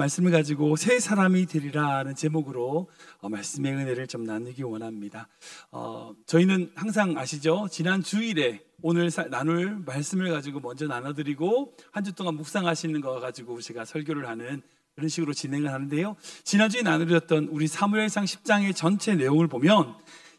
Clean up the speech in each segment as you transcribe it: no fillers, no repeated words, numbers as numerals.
말씀을 가지고 새 사람이 되리라는 제목으로 말씀의 은혜를 좀 나누기 원합니다. 저희는 항상 아시죠? 지난 주일에 오늘 나눌 말씀을 가지고 먼저 나눠드리고 한 주 동안 묵상하시는 거 가지고 제가 설교를 하는 그런 식으로 진행을 하는데요. 지난주에 나누었던 우리 사무엘상 10장의 전체 내용을 보면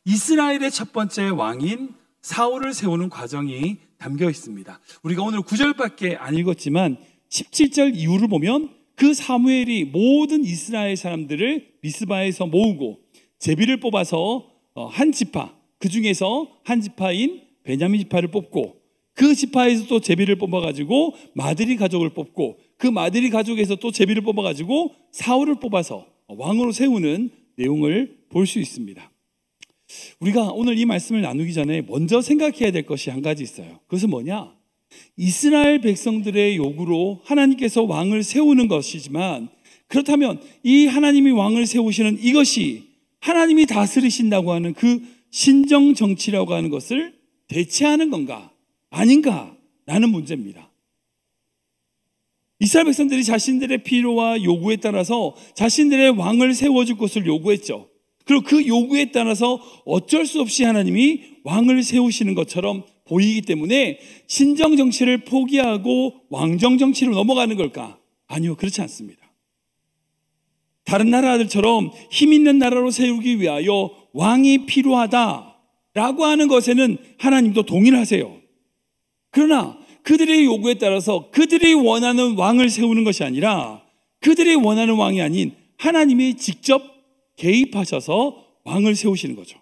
이스라엘의 첫 번째 왕인 사울을 세우는 과정이 담겨 있습니다. 우리가 오늘 9절밖에 안 읽었지만 17절 이후를 보면 그 사무엘이 모든 이스라엘 사람들을 미스바에서 모으고 제비를 뽑아서 한 지파, 그 중에서 한 지파인 베냐민 지파를 뽑고 그 지파에서 또 제비를 뽑아가지고 마드리 가족을 뽑고 그 마드리 가족에서 또 제비를 뽑아가지고 사울을 뽑아서 왕으로 세우는 내용을 볼 수 있습니다. 우리가 오늘 이 말씀을 나누기 전에 먼저 생각해야 될 것이 한 가지 있어요. 그것은 뭐냐? 이스라엘 백성들의 요구로 하나님께서 왕을 세우는 것이지만, 그렇다면 이 하나님이 왕을 세우시는 이것이 하나님이 다스리신다고 하는 그 신정 정치라고 하는 것을 대체하는 건가 아닌가 라는 문제입니다. 이스라엘 백성들이 자신들의 필요와 요구에 따라서 자신들의 왕을 세워줄 것을 요구했죠. 그리고 그 요구에 따라서 어쩔 수 없이 하나님이 왕을 세우시는 것처럼 보이기 때문에 신정 정치를 포기하고 왕정 정치로 넘어가는 걸까? 아니요, 그렇지 않습니다. 다른 나라들처럼 힘 있는 나라로 세우기 위하여 왕이 필요하다라고 하는 것에는 하나님도 동의를 하세요. 그러나 그들의 요구에 따라서 그들이 원하는 왕을 세우는 것이 아니라 그들이 원하는 왕이 아닌 하나님이 직접 개입하셔서 왕을 세우시는 거죠.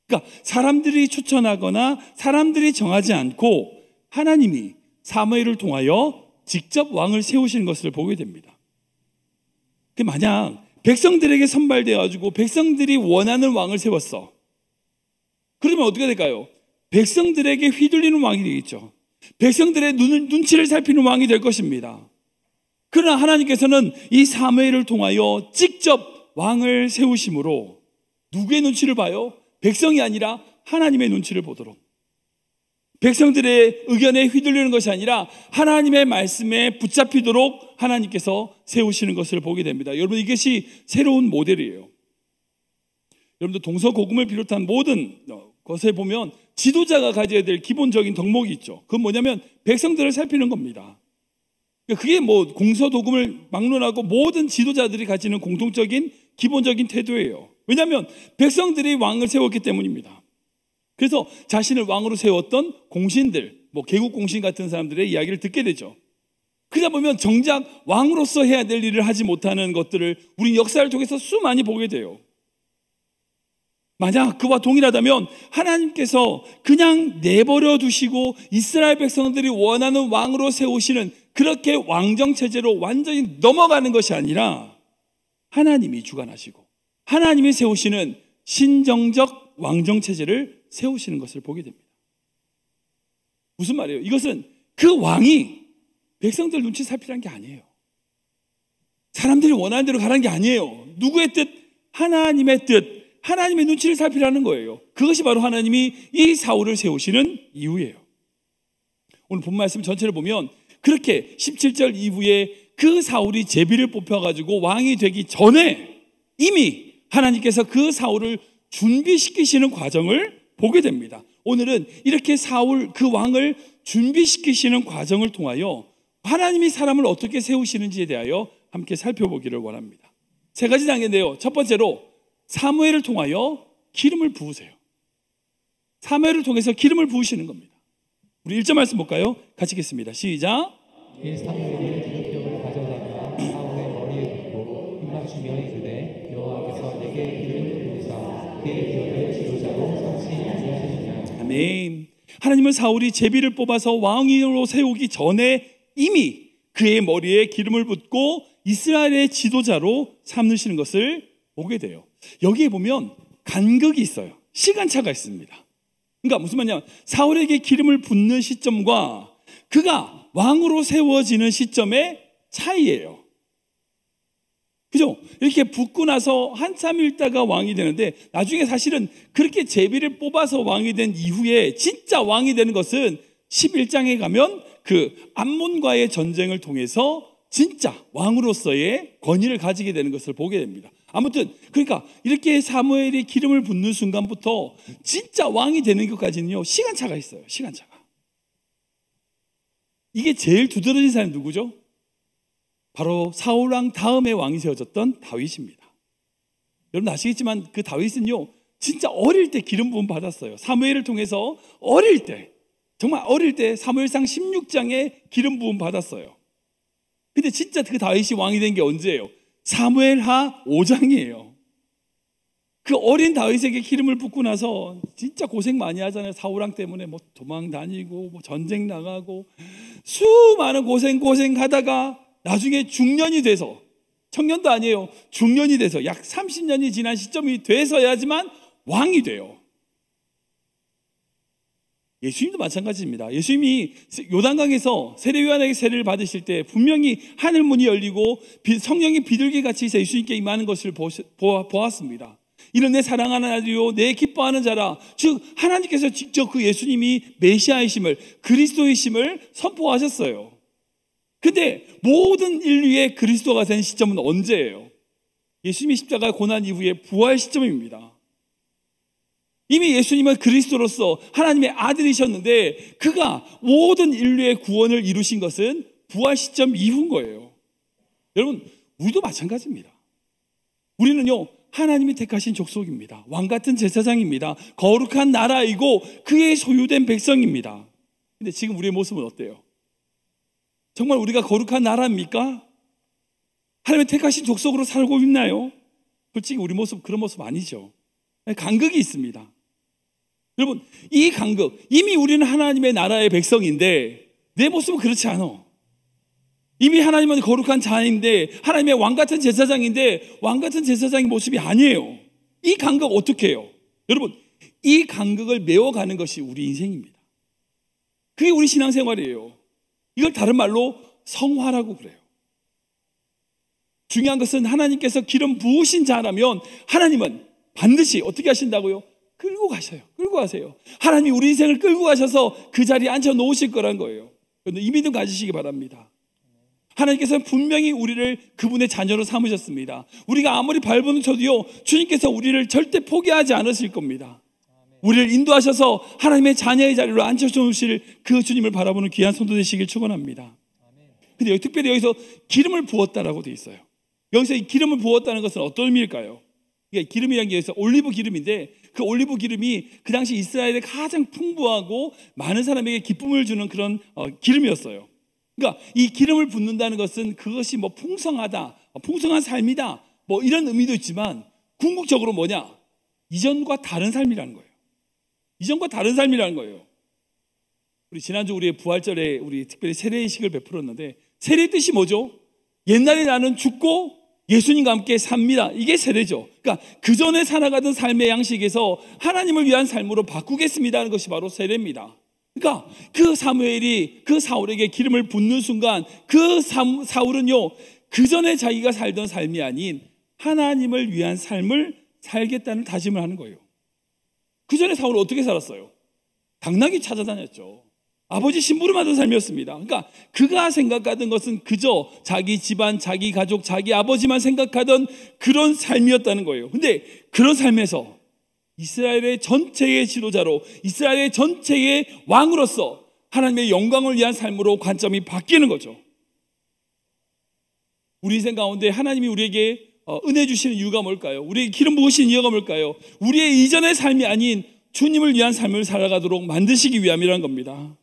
그러니까 사람들이 추천하거나 사람들이 정하지 않고 하나님이 사무엘을 통하여 직접 왕을 세우시는 것을 보게 됩니다. 만약 백성들에게 선발되어가지고 백성들이 원하는 왕을 세웠어. 그러면 어떻게 될까요? 백성들에게 휘둘리는 왕이 되겠죠. 백성들의 눈치를 살피는 왕이 될 것입니다. 그러나 하나님께서는 이 사무엘을 통하여 직접 왕을 세우심으로 누구의 눈치를 봐요? 백성이 아니라 하나님의 눈치를 보도록, 백성들의 의견에 휘둘리는 것이 아니라 하나님의 말씀에 붙잡히도록 하나님께서 세우시는 것을 보게 됩니다. 여러분, 이것이 새로운 모델이에요. 여러분들 동서고금을 비롯한 모든 것에 보면 지도자가 가져야 될 기본적인 덕목이 있죠. 그건 뭐냐면 백성들을 살피는 겁니다. 그게 공서도금을 막론하고 모든 지도자들이 가지는 공통적인 기본적인 태도예요. 왜냐하면 백성들이 왕을 세웠기 때문입니다. 그래서 자신을 왕으로 세웠던 공신들, 개국공신 같은 사람들의 이야기를 듣게 되죠. 그러다 보면 정작 왕으로서 해야 될 일을 하지 못하는 것들을 우리 역사를 통해서 수많이 보게 돼요. 만약 그와 동일하다면 하나님께서 그냥 내버려 두시고 이스라엘 백성들이 원하는 왕으로 세우시는 그렇게 왕정체제로 완전히 넘어가는 것이 아니라 하나님이 주관하시고 하나님이 세우시는 신정적 왕정체제를 세우시는 것을 보게 됩니다. 무슨 말이에요? 이것은 그 왕이 백성들 눈치 살피라는 게 아니에요. 사람들이 원하는 대로 가라는 게 아니에요. 누구의 뜻? 하나님의 뜻, 하나님의 눈치를 살피라는 거예요. 그것이 바로 하나님이 이 사울을 세우시는 이유예요. 오늘 본 말씀 전체를 보면 그렇게 17절 이후에 그 사울이 제비를 뽑혀가지고 왕이 되기 전에 이미 하나님께서 그 사울을 준비시키시는 과정을 보게 됩니다. 오늘은 이렇게 사울 그 왕을 준비시키시는 과정을 통하여 하나님이 사람을 어떻게 세우시는지에 대하여 함께 살펴보기를 원합니다. 세 가지 단계인데요. 첫 번째로 사무엘을 통하여 기름을 부으세요. 사무엘을 통해서 기름을 부으시는 겁니다. 우리 1절 말씀 볼까요? 같이 읽겠습니다. 시작. 사무엘이 기름병을 가져다가 사울의 머리에 붓고 입맞추며 이르되 여호와께서 내게 기름을 부으사 그의 기업의 지도자로 삼지 아니하시느냐. 아멘. 하나님은 사울이 제비를 뽑아서 왕으로 세우기 전에 이미 그의 머리에 기름을 붓고 이스라엘의 지도자로 삼으시는 것을 보게 돼요. 여기에 보면 간극이 있어요. 시간차가 있습니다. 그러니까 무슨 말이냐면 사울에게 기름을 붓는 시점과 그가 왕으로 세워지는 시점의 차이예요. 그죠? 이렇게 붓고 나서 한참 있다가 왕이 되는데 나중에 사실은 그렇게 제비를 뽑아서 왕이 된 이후에 진짜 왕이 되는 것은 11장에 가면 그 암몬과의 전쟁을 통해서 진짜 왕으로서의 권위를 가지게 되는 것을 보게 됩니다. 아무튼 그러니까 이렇게 사무엘이 기름을 붓는 순간부터 진짜 왕이 되는 것까지는요, 시간차가 있어요. 시간차가. 이게 제일 두드러진 사람이 누구죠? 바로 사울왕 다음에 왕이 세워졌던 다윗입니다. 여러분 아시겠지만 그 다윗은요, 진짜 어릴 때 기름 부음 받았어요. 사무엘을 통해서 어릴 때, 정말 어릴 때 사무엘상 16장에 기름 부음 받았어요. 근데 진짜 그 다윗이 왕이 된 게 언제예요? 사무엘하 5장이에요. 그 어린 다윗에게 기름을 붓고 나서 진짜 고생 많이 하잖아요. 사울왕 때문에 뭐 도망 다니고 뭐 전쟁 나가고 수많은 고생하다가 나중에 중년이 돼서, 청년도 아니에요, 중년이 돼서 약 30년이 지난 시점이 돼서야지만 왕이 돼요. 예수님도 마찬가지입니다. 예수님이 요단강에서 세례요한에게 세례를 받으실 때 분명히 하늘 문이 열리고 성령이 비둘기같이 예수님께 임하는 것을 보았습니다. 이는 내 사랑하는 아들이요 내 기뻐하는 자라. 즉 하나님께서 직접 그 예수님이 메시아이심을, 그리스도이심을 선포하셨어요. 근데 모든 인류의 그리스도가 된 시점은 언제예요? 예수님이 십자가 고난 이후에 부활 시점입니다. 이미 예수님은 그리스도로서 하나님의 아들이셨는데 그가 모든 인류의 구원을 이루신 것은 부활 시점 이후인 거예요. 여러분, 우리도 마찬가지입니다. 우리는요, 하나님이 택하신 족속입니다. 왕같은 제사장입니다. 거룩한 나라이고 그의 소유된 백성입니다. 근데 지금 우리의 모습은 어때요? 정말 우리가 거룩한 나라입니까? 하나님의 택하신 족속으로 살고 있나요? 솔직히 우리 모습 그런 모습 아니죠. 간극이 있습니다. 여러분, 이 간극, 이미 우리는 하나님의 나라의 백성인데 내 모습은 그렇지 않아. 이미 하나님은 거룩한 자인데 하나님의 왕같은 제사장인데 왕같은 제사장의 모습이 아니에요. 이 간극 어떻게 해요? 여러분, 이 간극을 메워가는 것이 우리 인생입니다. 그게 우리 신앙생활이에요. 이걸 다른 말로 성화라고 그래요. 중요한 것은 하나님께서 기름 부으신 자라면 하나님은 반드시 어떻게 하신다고요? 끌고 가셔요. 끌고 가세요. 하나님이 우리 인생을 끌고 가셔서 그 자리에 앉혀 놓으실 거란 거예요. 이 믿음 가지시기 바랍니다. 하나님께서는 분명히 우리를 그분의 자녀로 삼으셨습니다. 우리가 아무리 발버둥쳐도요, 주님께서 우리를 절대 포기하지 않으실 겁니다. 우리를 인도하셔서 하나님의 자녀의 자리로 앉혀주실 그 주님을 바라보는 귀한 성도 되시길 축원합니다. 근데 특별히 여기서 기름을 부었다라고 되어 있어요. 여기서 이 기름을 부었다는 것은 어떤 의미일까요? 기름이라는 게 여기서 올리브 기름인데 그 올리브 기름이 그 당시 이스라엘에 가장 풍부하고 많은 사람에게 기쁨을 주는 그런 기름이었어요. 그러니까 이 기름을 붓는다는 것은 그것이 뭐 풍성하다, 풍성한 삶이다, 뭐 이런 의미도 있지만 궁극적으로 뭐냐? 이전과 다른 삶이라는 거예요. 이전과 다른 삶이라는 거예요. 우리 지난주 우리의 부활절에 우리 특별히 세례의식을 베풀었는데 세례의 뜻이 뭐죠? 옛날에 나는 죽고 예수님과 함께 삽니다. 이게 세례죠. 그러니까 그 전에 살아가던 삶의 양식에서 하나님을 위한 삶으로 바꾸겠습니다 하는 것이 바로 세례입니다. 그러니까 그 사무엘이 그 사울에게 기름을 붓는 순간 그 사울은요, 그 전에 자기가 살던 삶이 아닌 하나님을 위한 삶을 살겠다는 다짐을 하는 거예요. 그 전에 사울은 어떻게 살았어요? 당나귀 찾아다녔죠. 아버지 심부름하던 삶이었습니다. 그러니까 그가 생각하던 것은 그저 자기 집안, 자기 가족, 자기 아버지만 생각하던 그런 삶이었다는 거예요. 근데 그런 삶에서 이스라엘의 전체의 지도자로, 이스라엘의 전체의 왕으로서 하나님의 영광을 위한 삶으로 관점이 바뀌는 거죠. 우리 인생 가운데 하나님이 우리에게 은혜 주시는 이유가 뭘까요? 우리에게 기름 부으신 이유가 뭘까요? 우리의 이전의 삶이 아닌 주님을 위한 삶을 살아가도록 만드시기 위함이라는 겁니다.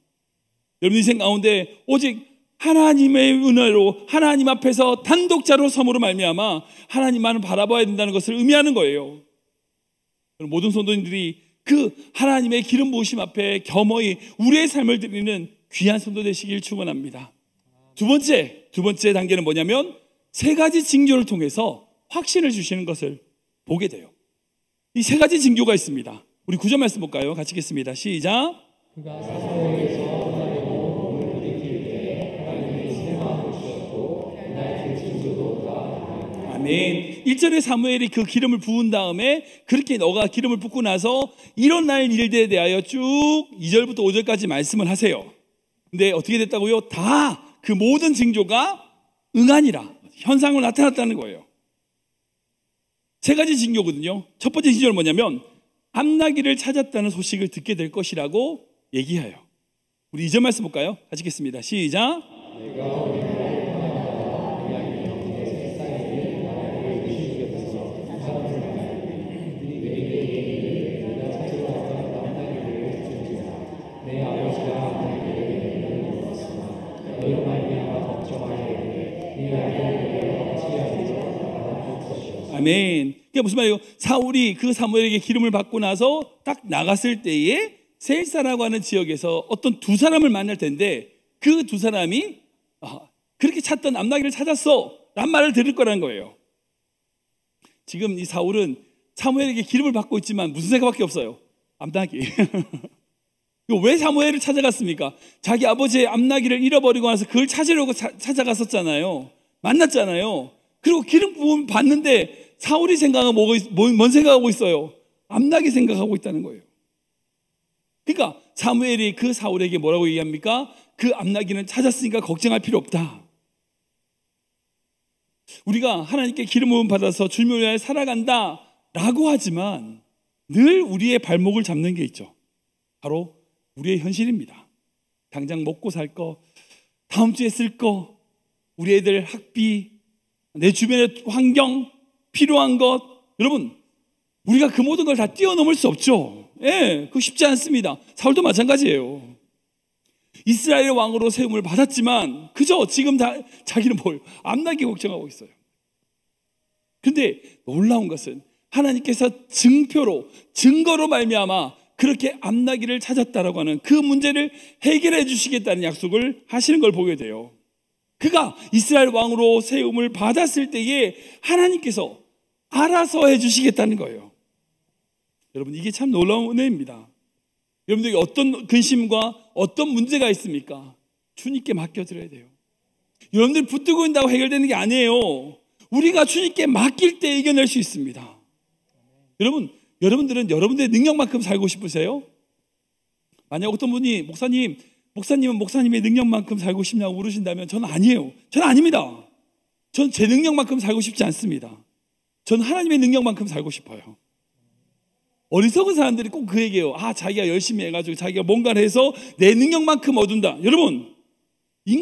여러분 인생 가운데 오직 하나님의 은혜로 하나님 앞에서 단독자로 섬으로 말미암아 하나님만을 바라봐야 된다는 것을 의미하는 거예요. 모든 성도님들이 그 하나님의 기름 부으심 앞에 겸허히 우리의 삶을 드리는 귀한 성도 되시길 축원합니다. 두 번째 단계는 뭐냐면 세 가지 징조를 통해서 확신을 주시는 것을 보게 돼요. 이 세 가지 징조가 있습니다. 우리 9절 말씀 볼까요? 같이 읽겠습니다. 시작. 그가 사무엘에서 떠나려고 몸을 부딪힐 때 하나님의 신령함을 주셨고 그날 그 징조도 다 아멘. 1절에 사무엘이 그 기름을 부은 다음에 그렇게 너가 기름을 붓고 나서 일어날 일들에 대하여 쭉 2절부터 5절까지 말씀을 하세요. 근데 어떻게 됐다고요? 다 그 모든 징조가 응하니라. 현상으로 나타났다는 거예요. 세 가지 징조거든요. 첫 번째 징조는 뭐냐면 암나귀를 찾았다는 소식을 듣게 될 것이라고 얘기해요. 우리 2절 말씀 볼까요? 같이 읽겠습니다. 시작. 아멘. 그게 무슨 말이에요? 사울이 그 사무엘에게 기름을 받고 나서 딱 나갔을 때에 셀사라고 하는 지역에서 어떤 두 사람을 만날 텐데 그 두 사람이 그렇게 찾던 암나귀를 찾았어 라는 말을 들을 거라는 거예요. 지금 이 사울은 사무엘에게 기름을 받고 있지만 무슨 생각밖에 없어요? 암나귀. 왜 사무엘을 찾아갔습니까? 자기 아버지의 암나귀를 잃어버리고 나서 그걸 찾으려고 찾아갔었잖아요. 만났잖아요. 그리고 기름 부음 받는데 사울이 생각하고 뭔 생각하고 있어요? 암나귀 생각하고 있다는 거예요. 그러니까 사무엘이 그 사울에게 뭐라고 얘기합니까? 그 암나귀는 찾았으니까 걱정할 필요 없다. 우리가 하나님께 기름 부음 받아서 주님을 위하여 살아간다 라고 하지만 늘 우리의 발목을 잡는 게 있죠. 바로 우리의 현실입니다. 당장 먹고 살 거, 다음 주에 쓸 거, 우리 애들 학비, 내 주변의 환경, 필요한 것. 여러분, 우리가 그 모든 걸 다 뛰어넘을 수 없죠. 예, 그거 쉽지 않습니다. 사울도 마찬가지예요. 이스라엘 왕으로 세움을 받았지만 그저 지금 다 자기는 암나귀 걱정하고 있어요. 근데 놀라운 것은 하나님께서 증거로 말미암아 그렇게 암나귀를 찾았다라고 하는 그 문제를 해결해 주시겠다는 약속을 하시는 걸 보게 돼요. 그가 이스라엘 왕으로 세움을 받았을 때에 하나님께서 알아서 해주시겠다는 거예요. 여러분, 이게 참 놀라운 은혜입니다. 여러분들에게 어떤 근심과 어떤 문제가 있습니까? 주님께 맡겨드려야 돼요. 여러분들이 붙들고 있다고 해결되는 게 아니에요. 우리가 주님께 맡길 때 이겨낼 수 있습니다. 여러분들은 여러분들의 능력만큼 살고 싶으세요? 만약 어떤 분이 목사님은 목사님의 능력만큼 살고 싶냐고 물으신다면 저는 아니에요. 저는 아닙니다. 전 제 능력만큼 살고 싶지 않습니다. 저는 하나님의 능력만큼 살고 싶어요. 어리석은 사람들이 꼭 그 얘기해요. 자기가 열심히 해가지고 자기가 뭔가를 해서 내 능력만큼 얻은다. 여러분,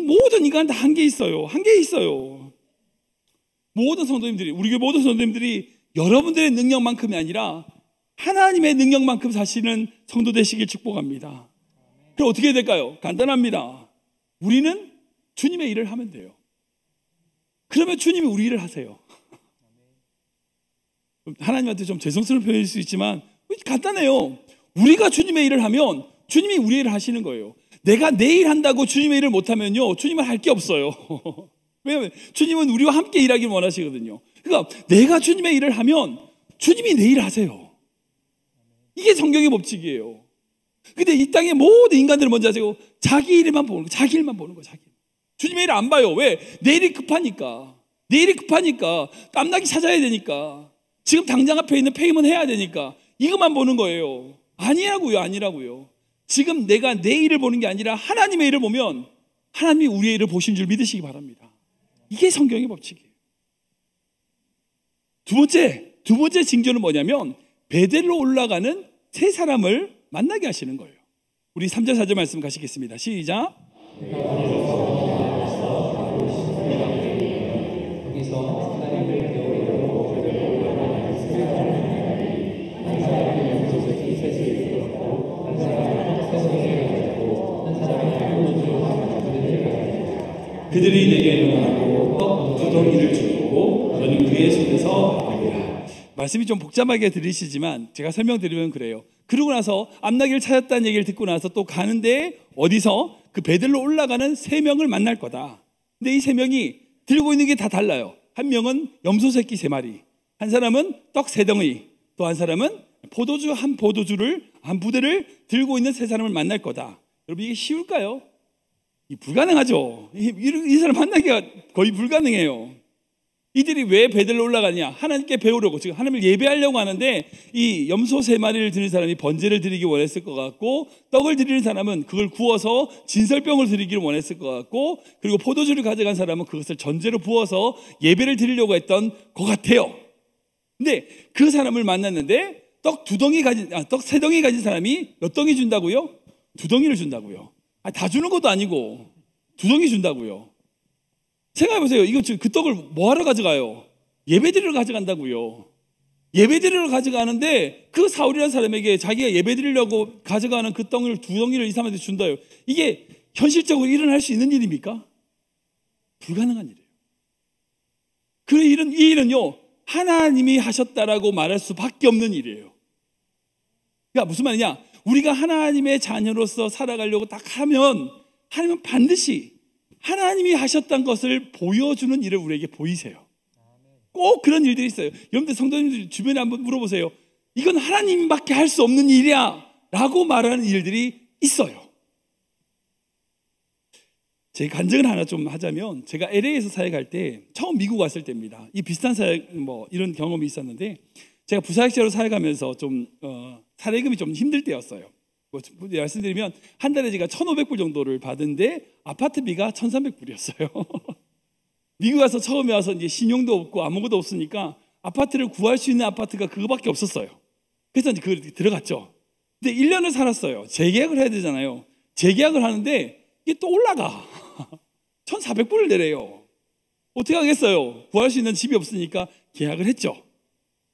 모든 인간은 다 한계 있어요. 한계 있어요. 모든 성도님들이, 우리 교회 모든 성도님들이 여러분들의 능력만큼이 아니라 하나님의 능력만큼 사시는 성도 되시길 축복합니다. 그럼 어떻게 해야 될까요? 간단합니다. 우리는 주님의 일을 하면 돼요. 그러면 주님이 우리 일을 하세요. 하나님한테 좀 죄송스러운 표현일 수 있지만 간단해요. 우리가 주님의 일을 하면 주님이 우리 일을 하시는 거예요. 내가 내 일 한다고 주님의 일을 못하면요, 주님은 할 게 없어요. 왜냐하면 주님은 우리와 함께 일하기를 원하시거든요. 그러니까 내가 주님의 일을 하면 주님이 내 일을 하세요. 이게 성경의 법칙이에요. 근데 이 땅의 모든 인간들은 먼저 하세요. 자기 일만 보는 거, 자기 일만 보는 거, 자기. 주님의 일을 안 봐요. 왜? 내 일이 급하니까. 내 일이 급하니까. 깜나기 찾아야 되니까. 지금 당장 앞에 있는 페이먼 해야 되니까. 이것만 보는 거예요. 아니라고요. 지금 내가 내 일을 보는 게 아니라 하나님의 일을 보면 하나님이 우리의 일을 보신 줄 믿으시기 바랍니다. 이게 성경의 법칙이에요. 두 번째 징조는 뭐냐면 베델로 올라가는 세 사람을 만나게 하시는 거예요. 우리 3절 4절 말씀 가시겠습니다. 시작. 그들이 내게 응하고 떡 두 덩이를 주고 너는 그의 손에서 먹으라. 말씀이 좀 복잡하게 들리시지만 제가 설명드리면 그래요. 그러고 나서 암나귀를 찾았다는 얘기를 듣고 나서 또 가는데 어디서 그 베들로 올라가는 세 명을 만날 거다. 근데 이 세 명이 들고 있는 게 다 달라요. 한 명은 염소 새끼 3마리, 한 사람은 떡 3덩이, 또 한 사람은 포도주 한 부대를 들고 있는 세 사람을 만날 거다. 여러분, 이게 쉬울까요? 불가능하죠. 이 사람 만나기가 거의 불가능해요. 이들이 왜 베들로 올라가냐? 하나님께 배우려고, 지금 하나님을 예배하려고 하는데 이 염소 3마리를 드린 사람이 번제를 드리기 원했을 것 같고, 떡을 드리는 사람은 그걸 구워서 진설병을 드리기를 원했을 것 같고, 그리고 포도주를 가져간 사람은 그것을 전제로 부어서 예배를 드리려고 했던 것 같아요. 근데 그 사람을 만났는데 떡 3덩이 가진 사람이 몇 덩이 준다고요? 2덩이를 준다고요. 다 주는 것도 아니고 2덩이 준다고요. 생각해보세요. 이거 그 떡을 뭐하러 가져가요? 예배드리러 가져간다고요. 예배드리러 가져가는데 그 사울이라는 사람에게 자기가 예배드리려고 가져가는 그 떡을 2덩이를 이 사람한테 준다요. 이게 현실적으로 일어날 수 있는 일입니까? 불가능한 일이에요. 이 일은요, 하나님이 하셨다라고 말할 수밖에 없는 일이에요. 그러니까 무슨 말이냐? 우리가 하나님의 자녀로서 살아가려고 딱 하면 하나님은 반드시 하나님이 하셨던 것을 보여주는 일을 우리에게 보이세요. 꼭 그런 일들이 있어요. 여러분들 성도님들 주변에 한번 물어보세요. 이건 하나님밖에 할 수 없는 일이야 라고 말하는 일들이 있어요. 제 간증을 하나 좀 하자면, 제가 LA에서 사역할 때 처음 미국 왔을 때입니다. 이 비슷한 사역 이런 경험이 있었는데, 제가 부사역자로 사역하면서 좀 사례금이 좀 힘들 때였어요. 말씀드리면 한 달에 제가 1,500불 정도를 받은데 아파트비가 1,300불이었어요. 미국 와서 처음에 와서 이제 신용도 없고 아무것도 없으니까 아파트를 구할 수 있는 아파트가 그거밖에 없었어요. 그래서 이제 그 들어갔죠. 근데 1년을 살았어요. 재계약을 해야 되잖아요. 재계약을 하는데 이게 또 올라가. 1,400불을 내래요. 어떻게 하겠어요? 구할 수 있는 집이 없으니까 계약을 했죠.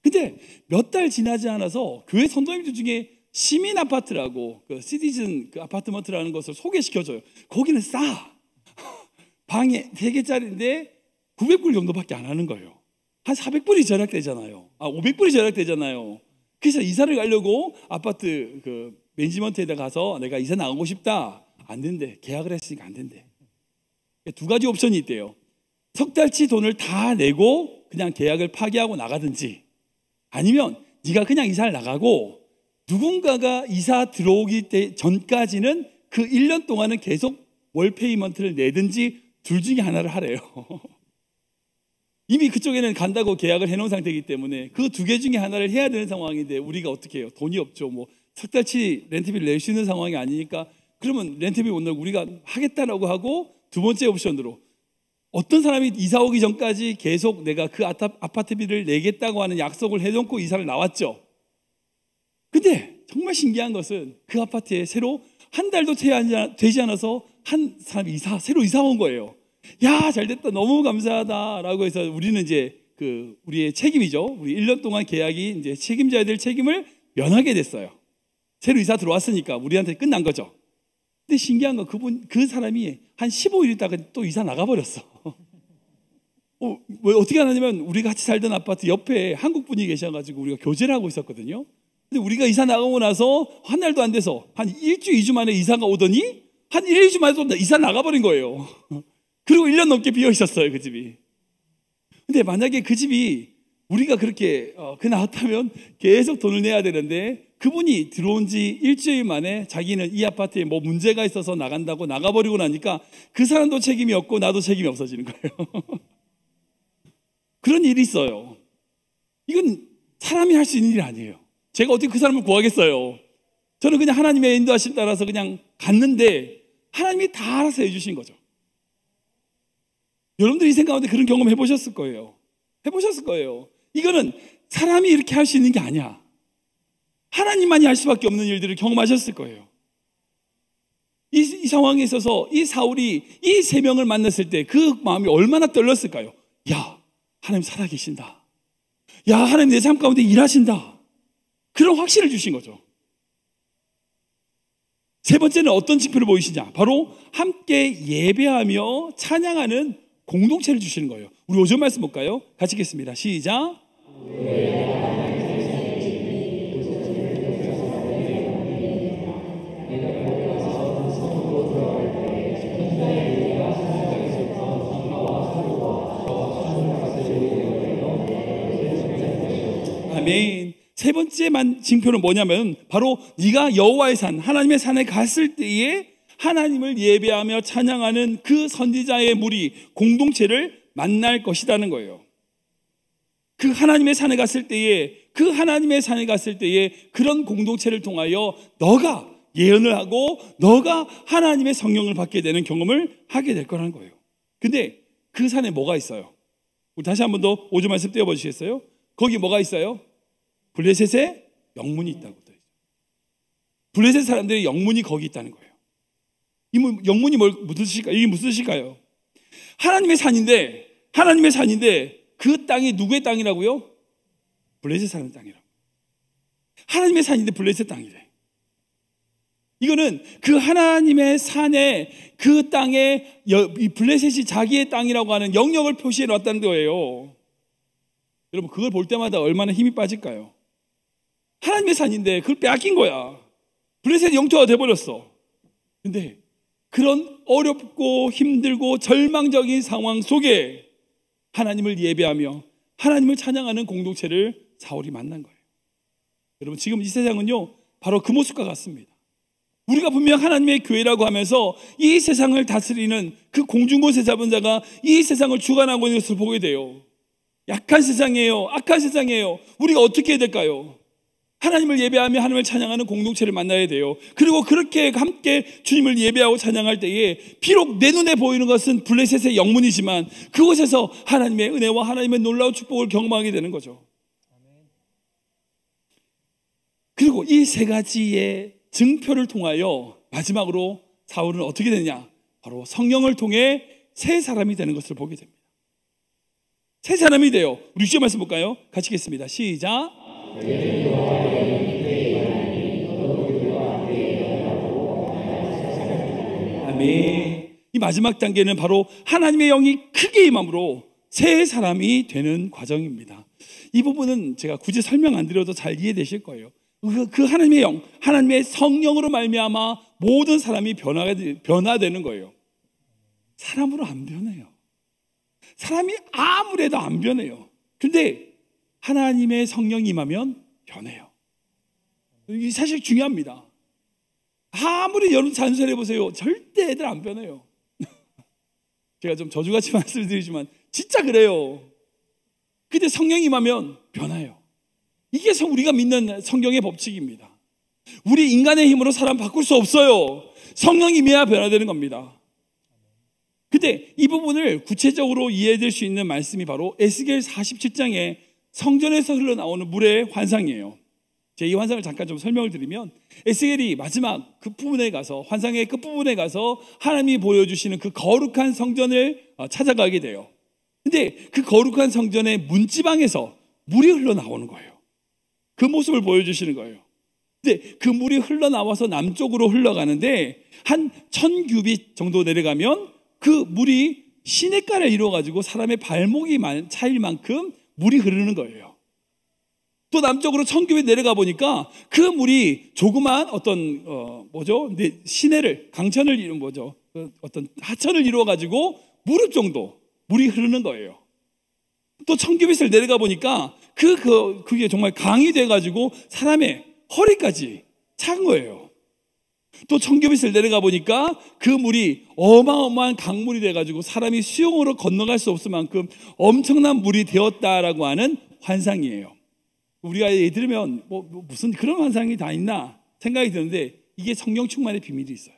근데 몇 달 지나지 않아서 교회 선도님들 중에 시민 아파트라고, 그 시티즌 그 아파트먼트라는 것을 소개시켜줘요. 거기는 싸. 방이 3개짜리인데 900불 정도밖에 안 하는 거예요. 한 400불이 절약되잖아요. 500불이 절약되잖아요. 그래서 이사를 가려고 아파트 그 매니지먼트에다 가서 내가 이사 나가고 싶다. 안 된대. 계약을 했으니까 안 된대. 2가지 옵션이 있대요. 석 달치 돈을 다 내고 그냥 계약을 파기하고 나가든지, 아니면 네가 그냥 이사를 나가고 누군가가 이사 들어오기 전까지는 그 1년 동안은 계속 월 페이먼트를 내든지 둘 중에 하나를 하래요. 이미 그쪽에는 간다고 계약을 해놓은 상태이기 때문에 그 2개 중에 하나를 해야 되는 상황인데 우리가 어떻게 해요? 돈이 없죠. 석 달치 렌트비를 낼 수 있는 상황이 아니니까, 그러면 렌트비 못 내고 우리가 하겠다라고 하고, 2번째 옵션으로 어떤 사람이 이사 오기 전까지 계속 내가 그 아파트비를 내겠다고 하는 약속을 해놓고 이사를 나왔죠. 근데 정말 신기한 것은 그 아파트에 새로 한 달도 되지 않아서 한 사람이 새로 이사 온 거예요. 야, 잘됐다, 너무 감사하다라고 해서 우리는 이제 우리의 책임이죠. 우리 1년 동안 계약이 이제 책임져야 될 책임을 면하게 됐어요. 새로 이사 들어왔으니까 우리한테 끝난 거죠. 근데 신기한 건 그 사람이 한 15일 있다가 또 이사 나가버렸어. 왜 어떻게 하냐면, 우리가 같이 살던 아파트 옆에 한국 분이 계셔가지고 우리가 교제를 하고 있었거든요. 근데 우리가 이사 나가고 나서 한 달도 안 돼서 한 1주, 2주 만에 이사가 오더니 한 1, 2주 만에 또 이사 나가버린 거예요. 그리고 1년 넘게 비어 있었어요, 그 집이. 근데 만약에 그 집이 우리가 그렇게 나왔다면 계속 돈을 내야 되는데, 그분이 들어온 지 일주일 만에 자기는 이 아파트에 뭐 문제가 있어서 나간다고 나가버리고 나니까 그 사람도 책임이 없고 나도 책임이 없어지는 거예요. 그런 일이 있어요. 이건 사람이 할 수 있는 일이 아니에요. 제가 어떻게 그 사람을 구하겠어요? 저는 그냥 하나님의 인도하심 따라서 그냥 갔는데 하나님이 다 알아서 해주신 거죠. 여러분들이 이 생각하는데 그런 경험 해보셨을 거예요. 이거는 사람이 이렇게 할 수 있는 게 아니야. 하나님만이 할 수밖에 없는 일들을 경험하셨을 거예요. 이 상황에 있어서 이 사울이 이 3명을 만났을 때 그 마음이 얼마나 떨렸을까요? 야, 하나님 살아계신다. 야, 하나님 내 삶 가운데 일하신다. 그런 확신을 주신 거죠. 3번째는 어떤 징표를 보이시냐? 바로 함께 예배하며 찬양하는 공동체를 주시는 거예요. 우리 5절 말씀 볼까요? 같이 읽겠습니다. 시작. 아멘. 3번째 징표는 뭐냐면 바로 네가 여호와의 산, 하나님의 산에 갔을 때에 하나님을 예배하며 찬양하는 그 선지자의 무리, 공동체를 만날 것이라는 거예요. 그 하나님의 산에 갔을 때에 그런 공동체를 통하여 너가 예언을 하고 너가 하나님의 성령을 받게 되는 경험을 하게 될 거라는 거예요. 근데 그 산에 뭐가 있어요? 우리 다시 한 번 더 5절 말씀 띄워봐 주시겠어요? 거기 뭐가 있어요? 블레셋의 영문이 있다고. 블레셋 사람들의 영문이 거기 있다는 거예요. 이 영문이 무슨 뜻일까요? 이게 무슨 뜻일까요? 하나님의 산인데 그 땅이 누구의 땅이라고요? 블레셋 사람 땅이라고. 하나님의 산인데 블레셋 땅이래. 이거는 그 하나님의 산에 그 땅에 이 블레셋이 자기의 땅이라고 하는 영역을 표시해 놨다는 거예요. 여러분 그걸 볼 때마다 얼마나 힘이 빠질까요? 하나님의 산인데 그걸 빼앗긴 거야. 블레셋 영토가 돼버렸어. 근데 그런 어렵고 힘들고 절망적인 상황 속에 하나님을 예배하며 하나님을 찬양하는 공동체를 사울이 만난 거예요. 여러분 지금 이 세상은요 바로 그 모습과 같습니다. 우리가 분명 하나님의 교회라고 하면서 이 세상을 다스리는 그 공중곳에 잡은 자가 이 세상을 주관하고 있는 것을 보게 돼요. 약한 세상이에요. 악한 세상이에요. 우리가 어떻게 해야 될까요? 하나님을 예배하며 하나님을 찬양하는 공동체를 만나야 돼요. 그리고 그렇게 함께 주님을 예배하고 찬양할 때에 비록 내 눈에 보이는 것은 블레셋의 영문이지만 그곳에서 하나님의 은혜와 하나님의 놀라운 축복을 경험하게 되는 거죠. 그리고 이 세 가지의 증표를 통하여 마지막으로 사울은 어떻게 되느냐? 바로 성령을 통해 새 사람이 되는 것을 보게 됩니다. 새 사람이 돼요. 우리 6절 말씀 볼까요? 같이 읽겠습니다. 시작. 아멘. 이 마지막 단계는 바로 하나님의 영이 크게 임함으로 새 사람이 되는 과정입니다. 이 부분은 제가 굳이 설명 안 드려도 잘 이해되실 거예요. 그 하나님의 영, 하나님의 성령으로 말미암아 모든 사람이 변화되는 거예요. 사람으로 안 변해요. 사람이 아무리 해도 안 변해요. 근데 하나님의 성령이 임하면 변해요. 이게 사실 중요합니다. 아무리 여러분 잔소리 해보세요. 절대 애들 안 변해요. 제가 좀 저주같이 말씀드리지만 진짜 그래요. 근데 성령이 임하면 변해요. 이게 우리가 믿는 성경의 법칙입니다. 우리 인간의 힘으로 사람 바꿀 수 없어요. 성령이 임해야 변화되는 겁니다. 근데 이 부분을 구체적으로 이해될 수 있는 말씀이 바로 에스겔 47장에 성전에서 흘러나오는 물의 환상이에요. 제가 이 환상을 잠깐 좀 설명을 드리면 에스겔이 마지막 그 부분에 가서 환상의 끝부분에 가서 하나님이 보여주시는 그 거룩한 성전을 찾아가게 돼요. 근데 그 거룩한 성전의 문지방에서 물이 흘러나오는 거예요. 그 모습을 보여주시는 거예요. 근데 그 물이 흘러나와서 남쪽으로 흘러가는데 한 1000규빗 정도 내려가면 그 물이 시냇가를 이루어가지고 사람의 발목이 차일 만큼 물이 흐르는 거예요. 또 남쪽으로 1000규빗 내려가 보니까 그 물이 조그만 어떤 시내를 강천을 이룬 어떤 하천을 이루어가지고 무릎 정도 물이 흐르는 거예요. 또 1000규빗을 내려가 보니까 그게 정말 강이 돼가지고 사람의 허리까지 찬 거예요. 또 1000규빗을 내려가 보니까 그 물이 어마어마한 강물이 돼가지고 사람이 수영으로 건너갈 수 없을 만큼 엄청난 물이 되었다라고 하는 환상이에요. 우리가 들으면 무슨 그런 환상이 다 있나 생각이 드는데 이게 성령 충만의 비밀이 있어요.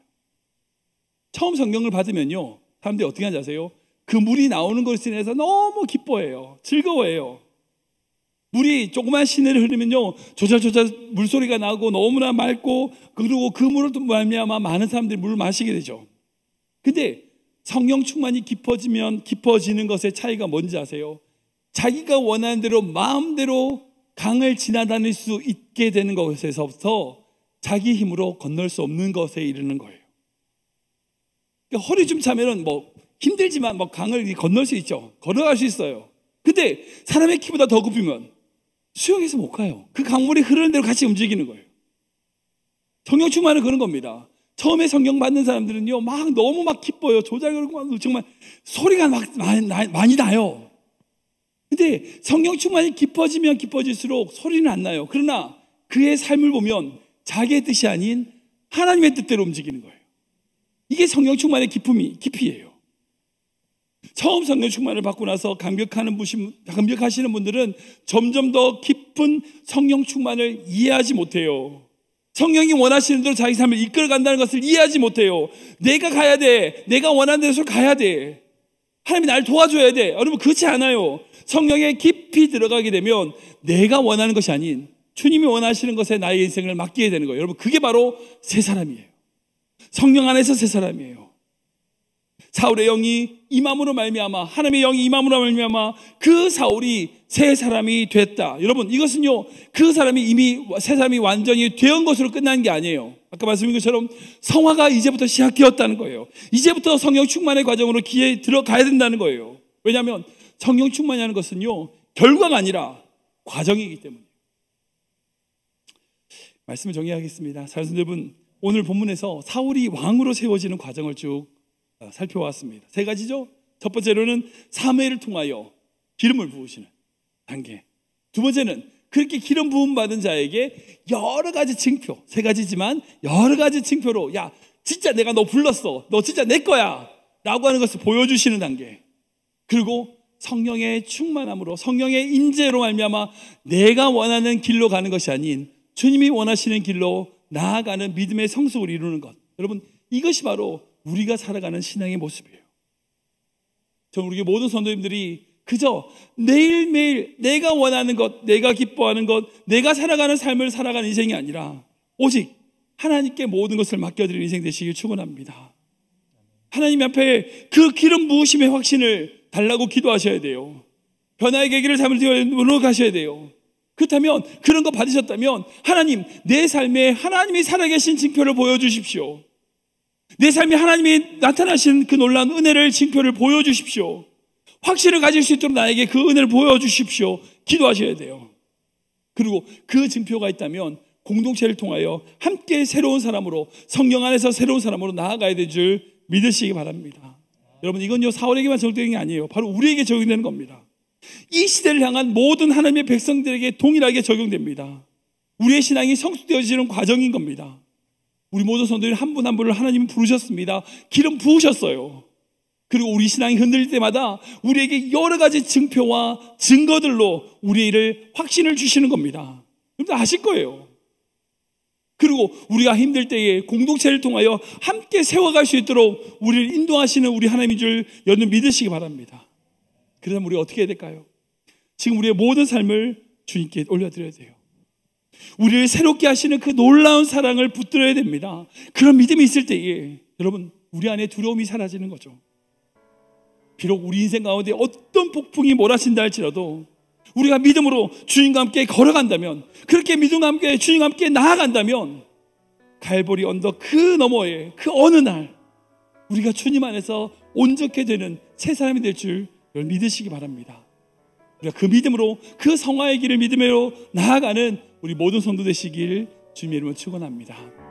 처음 성령을 받으면요 사람들이 어떻게 하는지 아세요? 그 물이 나오는 것에 인해서 너무 기뻐해요. 즐거워해요. 물이 조그만 시내를 흐르면요 조잘조잘 물소리가 나고 너무나 맑고 그리고 그 물을 또 말미암아 많은 사람들이 물을 마시게 되죠. 근데 성령 충만이 깊어지면 깊어지는 것의 차이가 뭔지 아세요? 자기가 원하는 대로 마음대로 강을 지나다닐 수 있게 되는 것에서부터 자기 힘으로 건널 수 없는 것에 이르는 거예요. 그러니까 허리 좀 차면은 힘들지만 강을 건널 수 있죠. 걸어갈 수 있어요. 근데 사람의 키보다 더 급이면 수영해서 못 가요. 그 강물이 흐르는 대로 같이 움직이는 거예요. 성령 충만은 그런 겁니다. 처음에 성령 받는 사람들은요 너무 기뻐요. 조잘거리고 정말 소리가 많이 나요. 근데 성령 충만이 깊어지면 깊어질수록 소리는 안 나요. 그러나 그의 삶을 보면 자기의 뜻이 아닌 하나님의 뜻대로 움직이는 거예요. 이게 성령 충만의 깊이예요. 처음 성령 충만을 받고 나서 감격하시는 분들은 점점 더 깊은 성령 충만을 이해하지 못해요. 성령이 원하시는 대로 자기 삶을 이끌어간다는 것을 이해하지 못해요. 내가 가야 돼. 내가 원하는 데서 가야 돼. 하나님이 날 도와줘야 돼. 여러분, 그렇지 않아요. 성령에 깊이 들어가게 되면 내가 원하는 것이 아닌 주님이 원하시는 것에 나의 인생을 맡기게 되는 거예요. 여러분, 그게 바로 새 사람이에요. 성령 안에서 새 사람이에요. 사울의 영이 임함으로 말미암아, 하나님의 영이 임함으로 말미암아 그 사울이 새 사람이 됐다. 여러분, 이것은요, 그 사람이 이미 새 사람이 완전히 된 것으로 끝난 게 아니에요. 아까 말씀드린 것처럼 성화가 이제부터 시작되었다는 거예요. 이제부터 성령 충만의 과정으로 들어가야 된다는 거예요. 왜냐하면 성령 충만이라는 것은요, 결과가 아니라 과정이기 때문에. 말씀을 정리하겠습니다. 사랑하는 여러분, 오늘 본문에서 사울이 왕으로 세워지는 과정을 쭉 살펴왔습니다. 세 가지죠. 첫 번째로는 사무엘을 통하여 기름을 부으시는 단계. 두 번째는 그렇게 기름 부음 받은 자에게 여러 가지 징표, 세 가지지만 여러 가지 징표로, 야, 진짜 내가 너 불렀어, 너 진짜 내 거야 라고 하는 것을 보여주시는 단계. 그리고 성령의 충만함으로, 성령의 임재로 말미암아 내가 원하는 길로 가는 것이 아닌 주님이 원하시는 길로 나아가는 믿음의 성숙을 이루는 것. 여러분, 이것이 바로 우리가 살아가는 신앙의 모습이에요. 저는 우리 모든 성도님들이 그저 매일매일 내가 원하는 것, 내가 기뻐하는 것, 내가 살아가는 삶을 살아가는 인생이 아니라 오직 하나님께 모든 것을 맡겨드리는 인생 되시길 축원합니다. 하나님 앞에 그 기름 부으심의 확신을 달라고 기도하셔야 돼요. 변화의 계기를 잡으려고 가셔야 돼요. 그렇다면, 그런 거 받으셨다면 하나님, 내 삶에 하나님이 살아계신 징표를 보여주십시오. 내 삶에 하나님이 나타나신 그 놀라운 은혜를, 징표를 보여주십시오. 확신을 가질 수 있도록 나에게 그 은혜를 보여주십시오. 기도하셔야 돼요. 그리고 그 징표가 있다면 공동체를 통하여 함께 새로운 사람으로, 성령 안에서 새로운 사람으로 나아가야 될 줄 믿으시기 바랍니다. 여러분, 이건요, 사울에게만 적용되는 게 아니에요. 바로 우리에게 적용되는 겁니다. 이 시대를 향한 모든 하나님의 백성들에게 동일하게 적용됩니다. 우리의 신앙이 성숙되어지는 과정인 겁니다. 우리 모든 성도들 한 분 한 분을 하나님은 부르셨습니다. 기름 부으셨어요. 그리고 우리 신앙이 흔들릴 때마다 우리에게 여러 가지 증표와 증거들로 우리를 확신을 주시는 겁니다. 여러분들 아실 거예요. 그리고 우리가 힘들 때에 공동체를 통하여 함께 세워갈 수 있도록 우리를 인도하시는 우리 하나님인 줄 여러분 믿으시기 바랍니다. 그러면 우리가 어떻게 해야 될까요? 지금 우리의 모든 삶을 주님께 올려드려야 돼요. 우리를 새롭게 하시는 그 놀라운 사랑을 붙들어야 됩니다. 그런 믿음이 있을 때에 여러분, 우리 안에 두려움이 사라지는 거죠. 비록 우리 인생 가운데 어떤 폭풍이 몰아친다 할지라도 우리가 믿음으로 주님과 함께 걸어간다면, 그렇게 믿음과 함께 주님과 함께 나아간다면 갈보리 언덕 그 너머에 그 어느 날 우리가 주님 안에서 온전케 되는 새 사람이 될 줄 믿으시기 바랍니다. 우리가 그 믿음으로, 그 성화의 길을 믿음으로 나아가는 우리 모든 성도 되시길 주님의 이름으로 축원합니다.